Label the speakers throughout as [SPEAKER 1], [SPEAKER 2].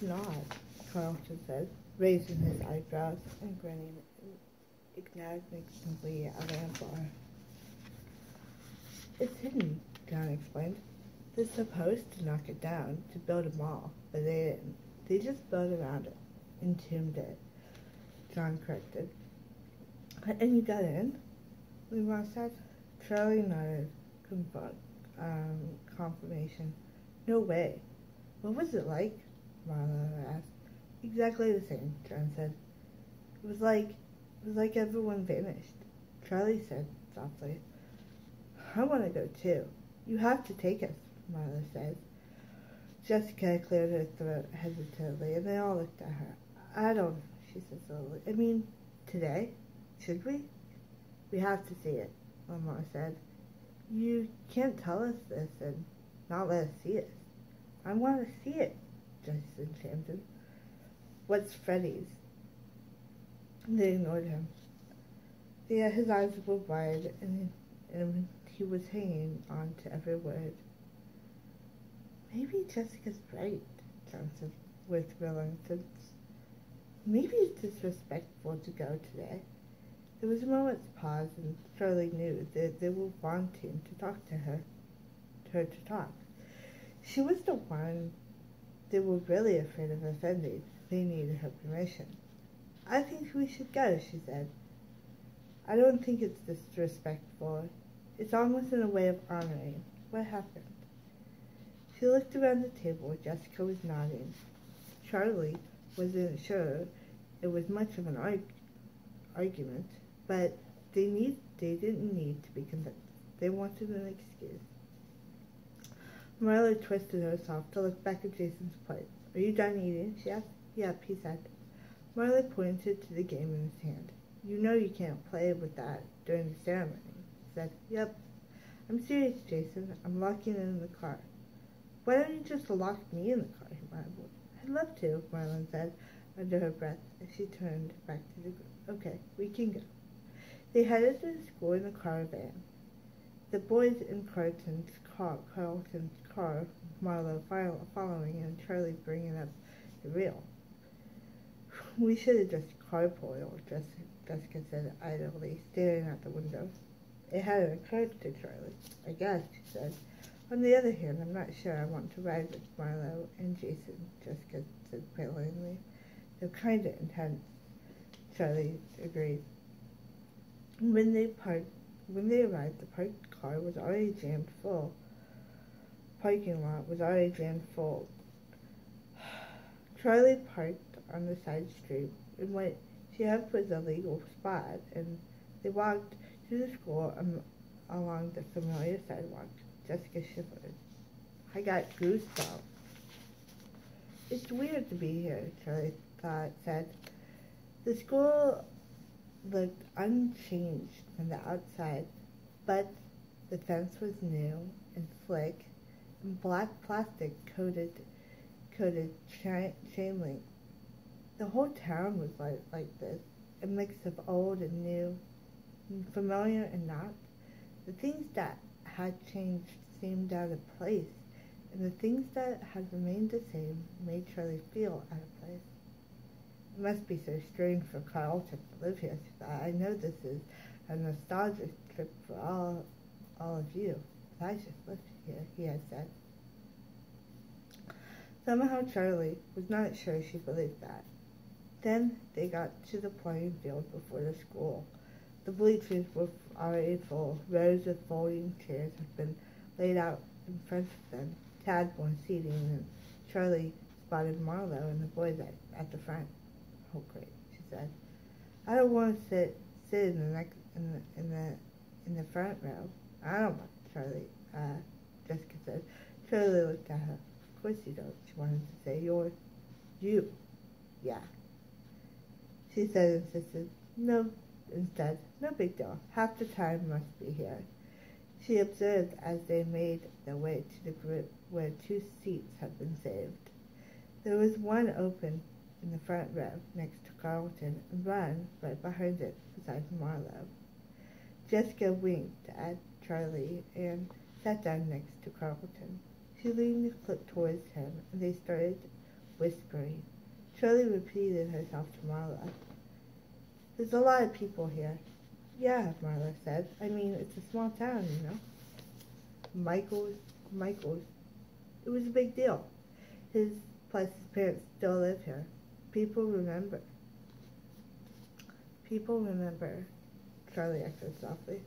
[SPEAKER 1] not, Carlton said, raising his eyebrows and grinning enigmatically at Lampbar. It's hidden, John explained. They're supposed to knock it down to build a mall, but they didn't. They just built around it, entombed it, John corrected. And you got in? Leroy said. Charlie nodded confirmation. No way. What was it like? Marlowe asked. Exactly the same, John said. It was like everyone vanished. Charlie said softly. I want to go too. You have to take us, Marlowe said. Jessica cleared her throat hesitantly, and they all looked at her. I don't know, she said slowly. I mean, today? Should we? We have to see it, Lamar said. You can't tell us this and not let us see it. I want to see it, Jason chanted. What's Freddy's? They ignored him. His eyes were wide, and he was hanging on to every word. Maybe Jessica's right, John said with reluctance. Maybe it's disrespectful to go today. There was a moment's pause, and Charlie knew that they were wanting to talk to her to talk. She was the one they were really afraid of offending. They needed her permission. I think we should go, she said. I don't think it's disrespectful. It's almost in a way of honoring. What happened? She looked around the table. Jessica was nodding. Charlie wasn't sure it was much of an argument, but they didn't need to be convinced. They wanted an excuse. Marla twisted herself to look back at Jason's plate. Are you done eating? She asked. Yep, he said. Marla pointed to the game in his hand. You know you can't play with that during the ceremony. He said. Yep. I'm serious, Jason. I'm locking it in the car. Why don't you just lock me in the car? He marveled. I'd love to, Marlon said under her breath as she turned back to the group. Okay, we can go. They headed to the school in a caravan. The boys in Carlton's car, Marlo following, and Charlie bringing up the rear. We should have just carpooled, Jessica said idly, staring out the window. It hadn't occurred to Charlie. I guess, she said. On the other hand, I'm not sure I want to ride with Marlo and Jason, Jessica said plainly. They're kind of intense, Charlie agreed. When they arrived, the parked car was already jammed full. Parking lot was already jammed full. Charlie parked on the side street in what she hoped was a legal spot, and they walked to the school along the familiar sidewalk. Jessica shivered. I got goosebumps. It's weird to be here, Charlie said. The school looked unchanged from the outside, but the fence was new and slick, and black plastic coated chain link. The whole town was like this, a mix of old and new, familiar and not. The things that had changed seemed out of place, and the things that had remained the same made Charlie feel out of place. It must be so strange for Carlton to live here, she thought. I know this is a nostalgic trip for all of you, but I just lived here, he had said. Somehow Charlie was not sure she believed that. Then they got to the playing field before the school. The bleachers were already full. Rows of folding chairs had been laid out in front of them. Tad more seating, and Charlie spotted Marlo and the boys at the front. Oh, great, she said. I don't want to sit in the front row. I don't want, Charlie, Jessica said. Charlie looked at her. Of course you don't, she wanted to say. You. Yeah. She said, insisted. No, instead, no big deal. Half the time must be here. She observed as they made their way to the group where 2 seats had been saved. There was one open in the front row next to Carlton, and one right behind it beside Marlo. Jessica winked at Charlie and sat down next to Carlton. She leaned towards him, and they started whispering. Shirley repeated herself to Marla. There's a lot of people here. Yeah, Marla said. I mean, it's a small town, you know. Michael's. It was a big deal. His his parents still live here. People remember. People remember, Charlie echoed softly.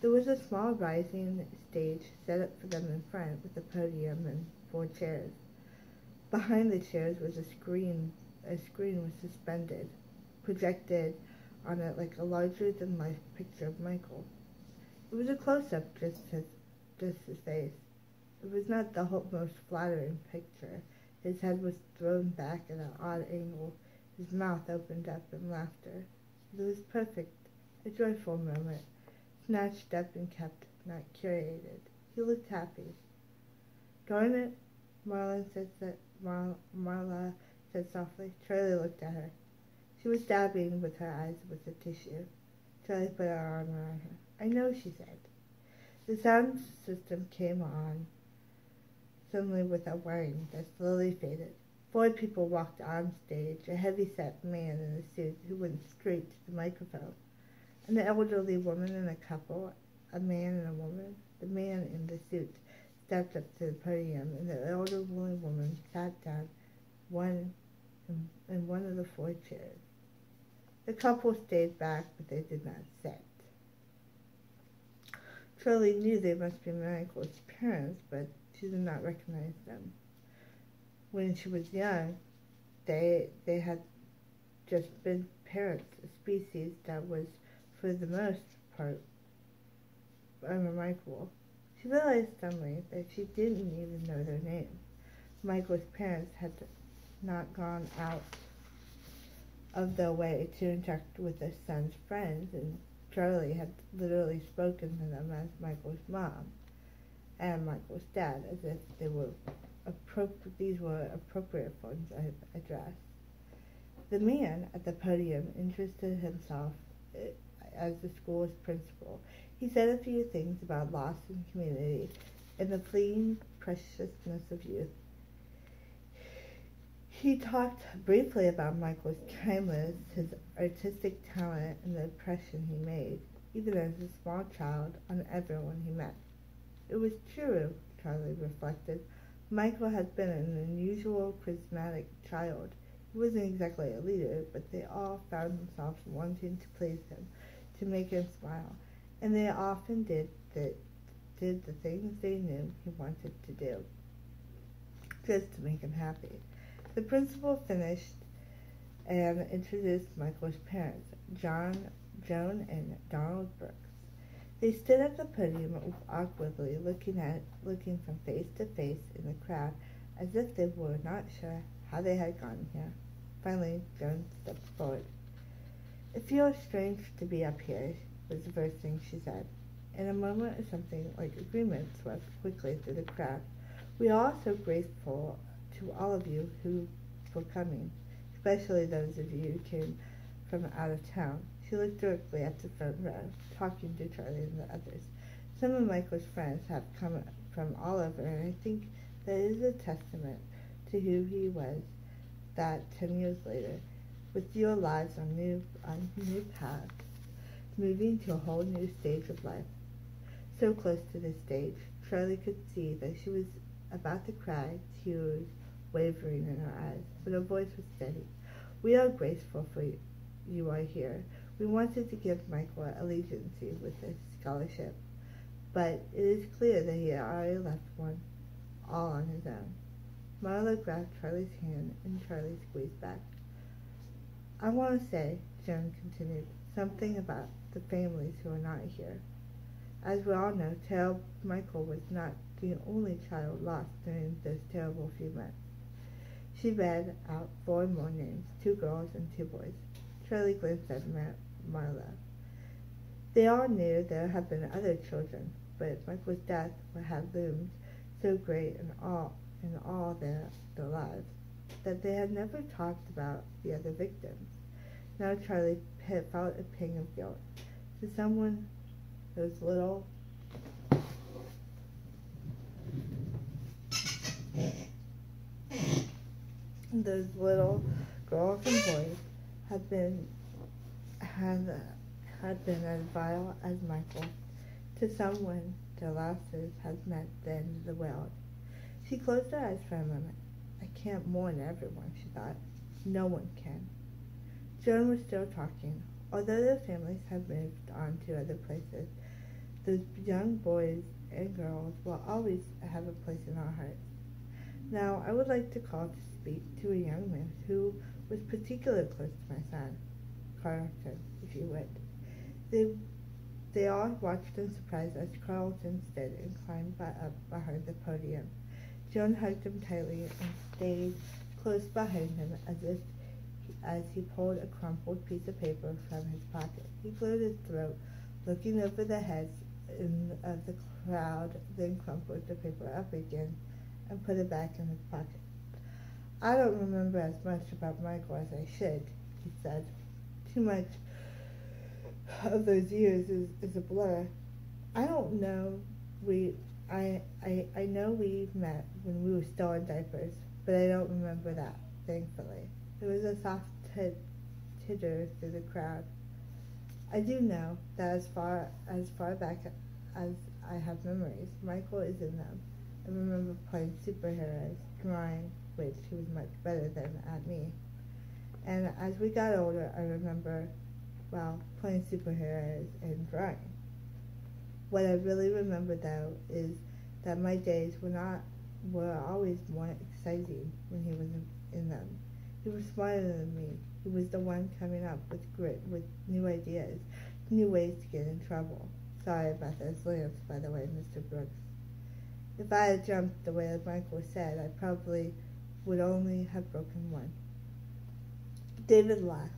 [SPEAKER 1] There was a small rising stage set up for them in front with a podium and 4 chairs. Behind the chairs was a screen. A screen was suspended, projected on it like a larger-than-life picture of Michael. It was a close-up, just his face. It was not the most flattering picture. His head was thrown back at an odd angle. His mouth opened up in laughter. It was perfect, a joyful moment, snatched up and kept, not curated. He looked happy. Darn it, Marla said softly. Charlie looked at her. She was dabbing with her eyes with the tissue. Charlie put her arm around her. I know, she said. The sound system came on suddenly with a whine that slowly faded. 4 people walked on stage, a heavy-set man in a suit who went straight to the microphone, an elderly woman and a couple, a man and a woman. The man in the suit stepped up to the podium, and the elderly woman sat down in one of the 4 chairs. The couple stayed back, but they did not sit. Charlie knew they must be Michael's parents, but she did not recognize them. When she was young, they had just been parrots, a species that was, for the most part, unremarkable. She realized suddenly that she didn't even know their names. Michael's parents had not gone out of their way to interact with their son's friends, and Charlie had literally spoken to them as Michael's mom and Michael's dad, as if these were appropriate forms of address. The man at the podium interested himself as the school's principal. He said a few things about loss in community and the fleeting preciousness of youth. He talked briefly about Michael's kindness, his artistic talent, and the impression he made, even as a small child, on everyone he met. It was true, Charlie reflected. Michael had been an unusual, charismatic child. He wasn't exactly a leader, but they all found themselves wanting to please him, to make him smile, and they often did the things they knew he wanted to do, just to make him happy. The principal finished and introduced Michael's parents, Joan and Donald Brooks. They stood at the podium awkwardly, looking from face to face in the crowd, as if they were not sure how they had gotten here. Finally, Joan stepped forward. It feels strange to be up here, was the first thing she said. In a moment of something like agreement swept quickly through the crowd. We are so grateful to all of you who for coming, especially those of you who came from out of town. She looked directly at the front row, talking to Charlie and the others. Some of Michael's friends have come from all over, and I think that is a testament to who he was, that 10 years later, with your lives on new paths, moving to a whole new stage of life. So close to this stage, Charlie could see that she was about to cry, tears wavering in her eyes, but her voice was steady. We are grateful for you are here. We wanted to give Michael a legacy with this scholarship, but it is clear that he had already left one all on his own. Marla grabbed Charlie's hand, and Charlie squeezed back. I want to say, Joan continued, something about the families who are not here. As we all know, Michael was not the only child lost during those terrible few months. She read out 4 more names, 2 girls and 2 boys. Charlie glanced at Marla. They all knew there had been other children, but Michael's death had loomed so great in all their lives that they had never talked about the other victims. Now Charlie felt a pang of guilt. To someone those little Those little girls and boys had been had had been as vile as Michael. To someone, their losses had meant the end of the world. She closed her eyes for a moment. I can't mourn everyone, she thought. No one can. Joan was still talking. Although their families had moved on to other places, those young boys and girls will always have a place in our hearts. Now, I would like to call to speak to a young man who was particularly close to my son, Carlton, if you would. They all watched in surprise as Carlton stood and climbed up behind the podium. Joan hugged him tightly and stayed close behind him as he pulled a crumpled piece of paper from his pocket. He cleared his throat, looking over the heads of the crowd, then crumpled the paper up again and put it back in his pocket. I don't remember as much about Michael as I should, he said. Too much of those years is a blur. I don't know. I know we met when we were still in diapers, but I don't remember that, thankfully. There was a soft titter through the crowd. I do know that as far back as I have memories, Michael is in them. I remember playing superheroes, drawing, which he was much better than at me. And as we got older, I remember, playing superheroes and drawing. What I really remember, though, is that my days were always more exciting when he was in them. He was smarter than me. He was the one coming up with grit, with new ideas, new ways to get in trouble. Sorry about those lamps, by the way, Mr. Brooks. If I had jumped the way Michael said, I probably would only have broken one. David laughed.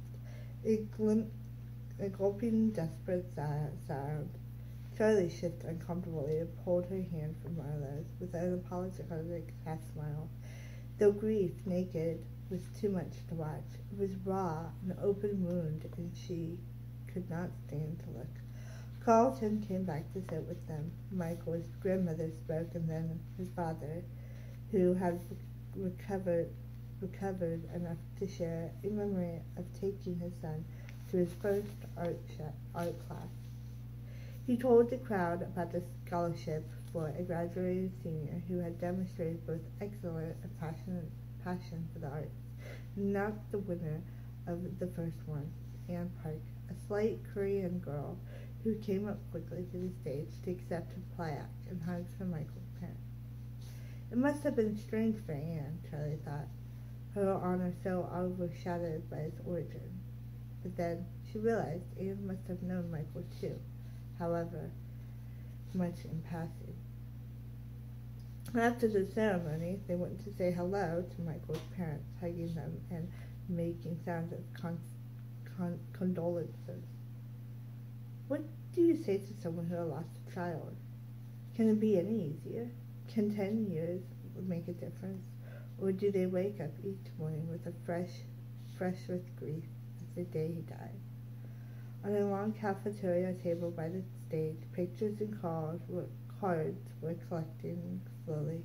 [SPEAKER 1] A gulping, desperate sound. Charlie shifted uncomfortably and pulled her hand from Marla's with an apologetic half-smile. Though grief, naked, was too much to watch. It was raw, an open wound, and she could not stand to look. Carlton came back to sit with them. Michael's grandmother spoke, and then his father, who had recovered enough to share a memory of taking his son to his first art class. He told the crowd about the scholarship for a graduating senior who had demonstrated both excellent and passion for the arts, and knocked the winner of the first one, Anne Park, a slight Korean girl who came up quickly to the stage to accept her plaque and hugs from Michael's parents. It must have been strange for Anne, Charlie thought, her honor so overshadowed by its origin. But then she realized Anne must have known Michael too, however much in passing. After the ceremony, they went to say hello to Michael's parents, hugging them and making sounds of condolences. What do you say to someone who has lost a child? Can it be any easier? Can 10 years make a difference? Or do they wake up each morning with a fresh with grief as the day he died? On a long cafeteria table by the stage, pictures and cards were collecting slowly.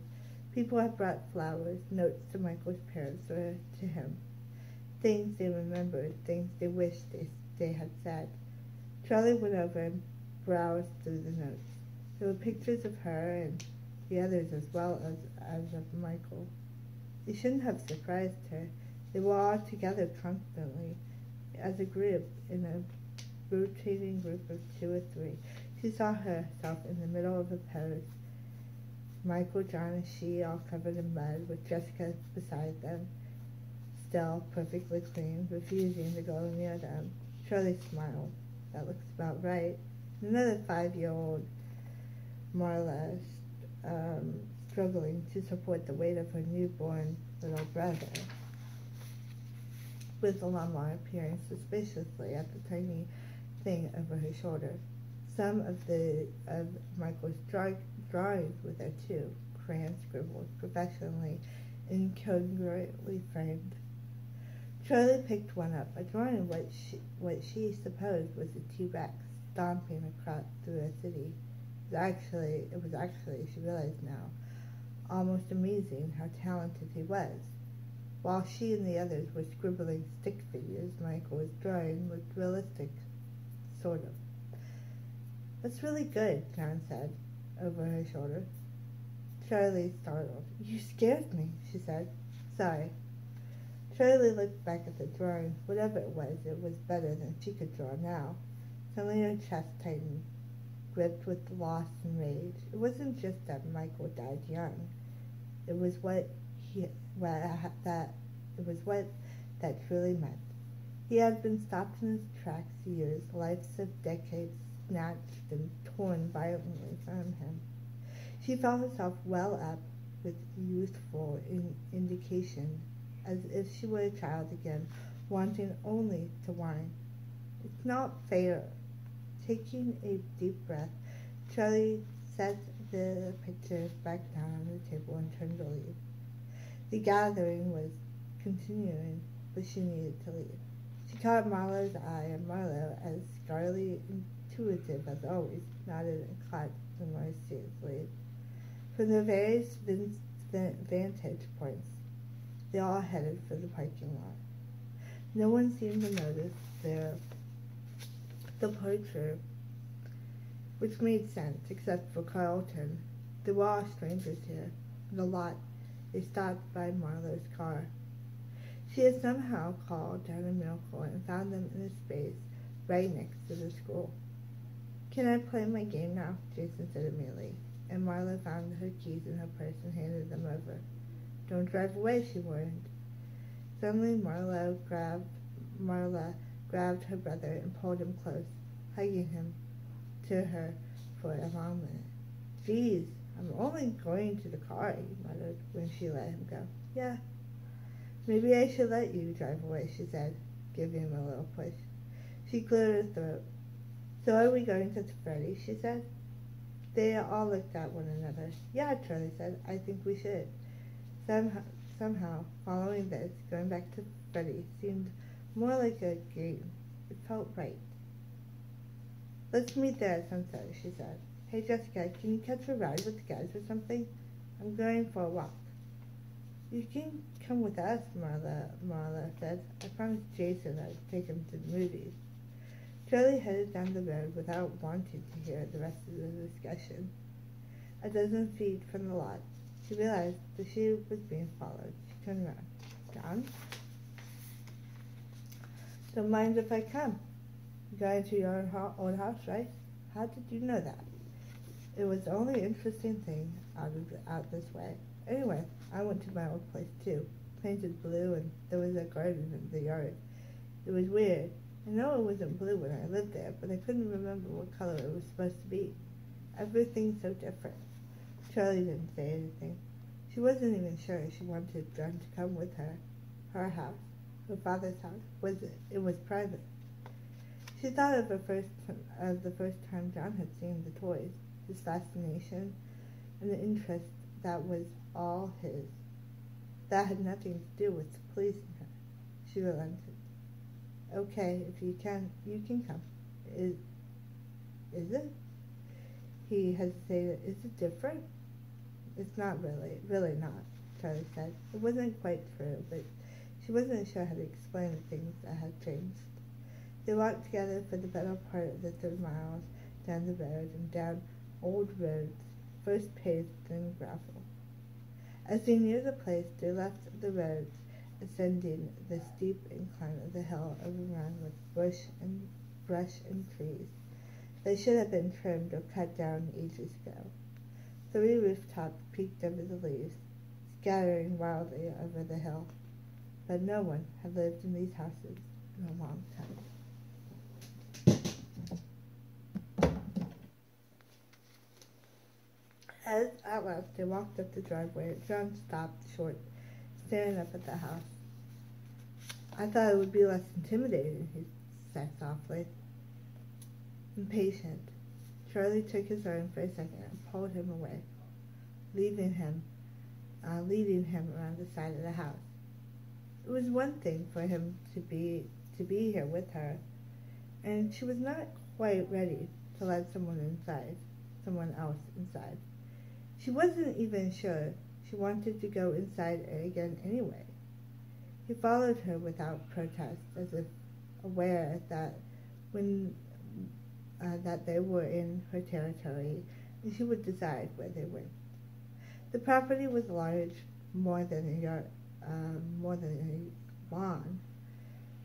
[SPEAKER 1] People had brought flowers, notes to Michael's parents or to him. Things they remembered, things they wished they had said. Charlie went over and browsed through the notes. There were pictures of her and the others as well as of Michael. It shouldn't have surprised her. They were all together constantly, as a group, in a rotating group of 2 or 3. She saw herself in the middle of a pose. Michael, John, and she, all covered in mud, with Jessica beside them, still perfectly clean, refusing to go near them. Charlie smiled. That looks about right. Another 5-year-old Marla, struggling to support the weight of her newborn little brother, with Lamar peering suspiciously at the tiny thing over her shoulder. Some of Michael's drawings were there too, crayons scribbled, professionally, incongruently framed. Charlie picked one up, a drawing of what she supposed was a T-Rex stomping across through a city. It was actually, she realized now, almost amazing how talented he was. While she and the others were scribbling stick figures, Michael was drawing looked realistic, sort of. "That's really good," John said, over her shoulder. Charlie startled. "You scared me," she said. "Sorry." Charlie looked back at the drawing. Whatever it was better than she could draw now. Suddenly her chest tightened, gripped with loss and rage. It wasn't just that Michael died young. It was what that truly meant. He had been stopped in his tracks years, lives of decades snatched and torn violently from him. She felt herself well up with youthful indication, as if she were a child again, wanting only to whine. "It's not fair." Taking a deep breath, Charlie set the pictures back down on the table and turned to leave. The gathering was continuing, but she needed to leave. She caught Marlowe's eye, and Marlowe, as scarily intuitive as always, nodded and clapped the mercilessly. From the various vantage points, they all headed for the parking lot. No one seemed to notice their departure, which made sense, except for Carlton. They were all strangers here. In the lot, they stopped by Marlowe's car. She had somehow called down a miracle and found them in a space right next to the school. "Can I play my game now?" Jason said immediately, and Marla found her keys in her purse and handed them over. "Don't drive away," she warned. Suddenly Marla grabbed her brother and pulled him close, hugging him to her for a long minute. "Geez, I'm only going to the car," he muttered when she let him go. "Yeah. Maybe I should let you drive away," she said, giving him a little push. She cleared her throat. "So are we going to Freddy?" she said. They all looked at one another. "Yeah," Charlie said. "I think we should." Somehow, following this, going back to Freddy seemed more like a game. It felt right. "Let's meet there at sunset," she said. "Hey, Jessica, can you catch a ride with the guys or something? I'm going for a walk." "You can come with us," Marla said. "I promised Jason I'd take him to the movies." Charlie headed down the road without wanting to hear the rest of the discussion. A dozen feet from the lot, she realized that she was being followed. She turned around. "John? Don't mind if I come. You got into your own house, right? How did you know that?" "It was the only interesting thing out this way. Anyway, I went to my old place too. Painted blue, and there was a garden in the yard. It was weird. I know it wasn't blue when I lived there, but I couldn't remember what color it was supposed to be. Everything's so different." Charlie didn't say anything. She wasn't even sure she wanted John to come with her. Her house, her father's house, it was private. She thought of the first time John had seen the toys, his fascination, and the interest that was all his. That had nothing to do with pleasing her. She relented. "Okay, if you can come. Is it?" He hesitated. "Is it different?" "It's not really not," Charlie said. It wasn't quite true, but she wasn't sure how to explain the things that had changed. They walked together for the better part of the 3 miles down the road and down old roads, first paved, then gravel. As they neared the place, they left the roads, ascending the steep incline of the hill overrun with brush and trees that should have been trimmed or cut down ages ago. 3 rooftops peeked over the leaves, scattering wildly over the hill, but no one had lived in these houses in a long time. As at last they walked up the driveway, John stopped short, staring up at the house. "I thought it would be less intimidating," he said softly. Impatient, Charlie took his arm for a second and pulled him away, leading him around the side of the house. It was one thing for him to be here with her, and she was not quite ready to let someone else inside. She wasn't even sure she wanted to go inside again anyway. He followed her without protest, as if aware that when that they were in her territory, and she would decide where they went. The property was large, more than a lawn.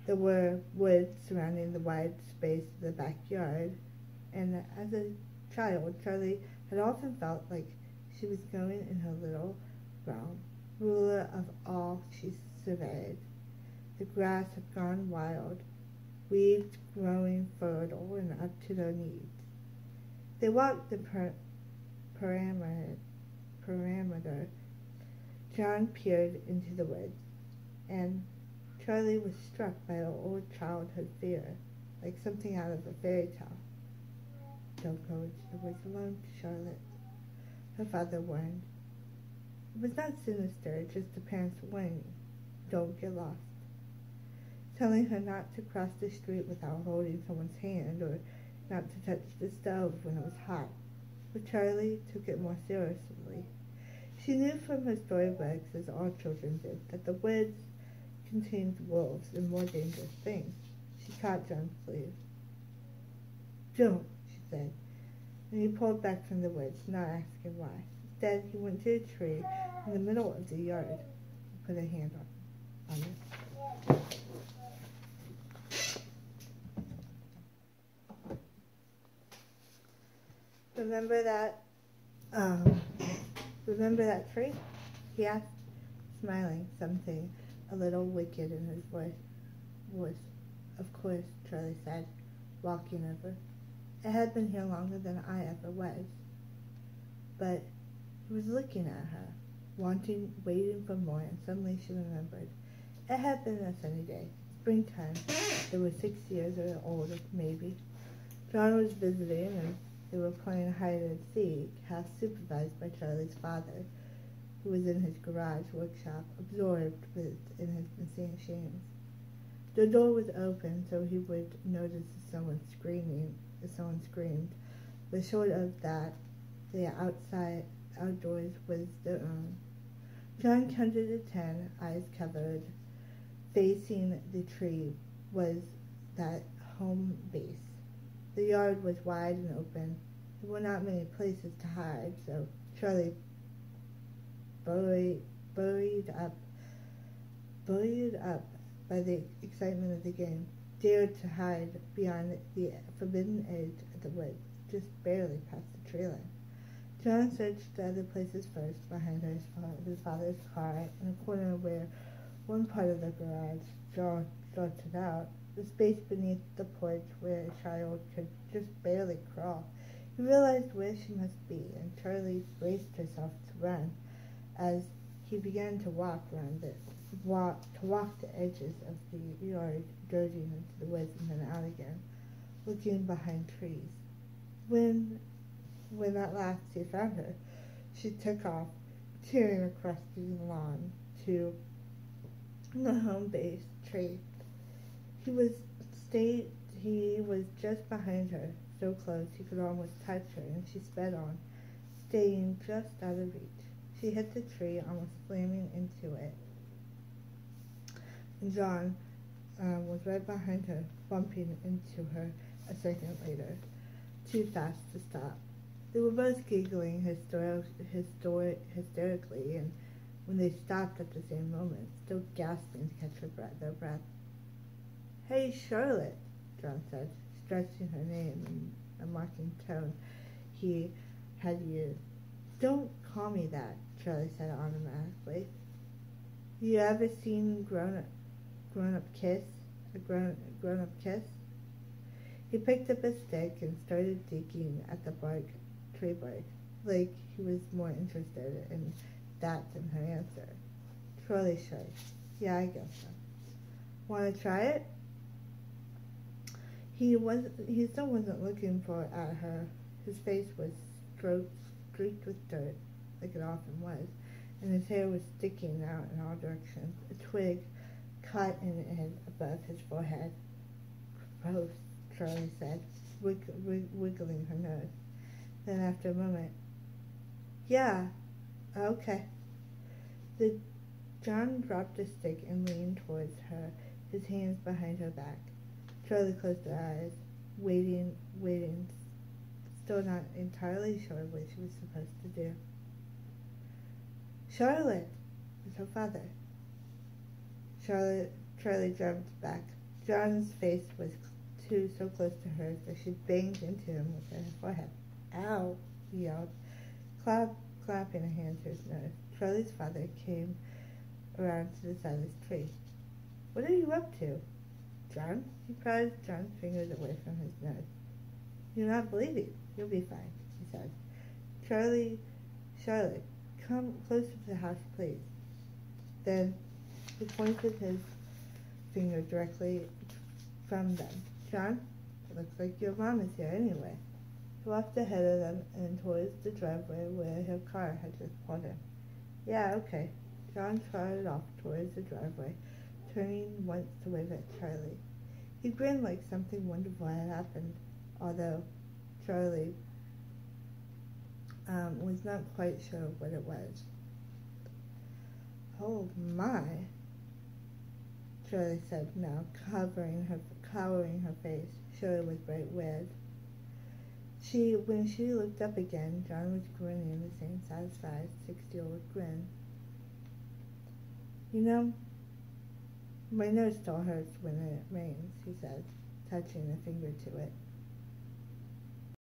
[SPEAKER 1] There were woods surrounding the wide space of the backyard, and as a child, Charlie had often felt like she was going in her little realm, ruler of all she surveyed. The grass had gone wild, weeds growing fertile and up to their knees. They walked the perimeter. John peered into the woods, and Charlie was struck by an old childhood fear, like something out of a fairy tale. "Don't go into the woods alone, Charlotte," her father warned. It was not sinister, just a parent's warning. Don't get lost. Telling her not to cross the street without holding someone's hand, or not to touch the stove when it was hot. But Charlie took it more seriously. She knew from her storybooks, as all children did, that the woods contained wolves and more dangerous things. She caught John's sleeve. "Don't," she said, and he pulled back from the woods, not asking why. Instead, he went to a tree in the middle of the yard and put a hand on it. Remember that tree?" he asked, smiling, something a little wicked in his voice. "Of course," Charlie said, walking over. It had been here longer than I ever was. But he was looking at her, waiting for more, and suddenly she remembered. It had been a sunny day, springtime. They were 6 years old, maybe. John was visiting, and they were playing hide and seek, half supervised by Charlie's father, who was in his garage workshop, absorbed in his machines. The door was open, so he would notice if someone screamed, but short of that, the outdoors was their own. John counted to 10, eyes covered. Facing the tree was that home base. The yard was wide and open. There were not many places to hide, so Charlie buoyed up by the excitement of the game, dared to hide beyond the forbidden edge of the woods, just barely past the tree line. John searched the other places first, behind his father's car, in a corner where one part of the garage jutted out, the space beneath the porch where a child could just barely crawl. He realized where she must be, and Charlie braced herself to run as he began to walk the edges of the yard, dodging into the woods and then out again, looking behind trees. When at last he found her, she took off, tearing across the lawn to the home base tree. He was just behind her, so close he could almost touch her, and she sped on, staying just out of reach. She hit the tree, almost slamming into it. And John was right behind her, bumping into her a second later, too fast to stop. They were both giggling hysterically, and when they stopped at the same moment, still gasping to catch their breath. "Hey, Charlotte," John said, stressing her name in a mocking tone he had used. "Don't call me that," Charlie said automatically. "You ever seen grown-up kiss? A grown-up kiss?" He picked up a stick and started digging at the tree bark, like he was more interested in that than her answer. Charlie shrugged. "Yeah, I guess so." "Want to try it?" He still wasn't looking at her. His face was streaked with dirt, like it often was, and his hair was sticking out in all directions. A twig caught in it above his forehead. "Gross," Charlie said, wiggling her nose. Then after a moment, "Yeah, okay." The John dropped the stick and leaned towards her, his hands behind her back. Charlie closed her eyes, waiting, still not entirely sure what she was supposed to do. Charlotte! Was her father. Charlie jumped back. John's face was so close to hers that she banged into him with her forehead. Ow! He yelled, clapping a hand to his nose. Charlie's father came around to the side of the tree. What are you up to, John? He prodded John's fingers away from his nose. You're not bleeding. You'll be fine, he said. Charlotte, come closer to the house, please. Then he pointed his finger directly from them. John, it looks like your mom is here anyway. He walked ahead of them and towards the driveway where her car had just pulled in. Yeah, okay. John trotted off towards the driveway, turning once to wave at Charlie. He grinned like something wonderful had happened, although Charlie was not quite sure what it was. Oh my, Charlie said, now cowering her face. Charlie was bright red. When she looked up again, John was grinning the same satisfied 60-year-old grin. You know, my nose still hurts when it rains, he said, touching a finger to it.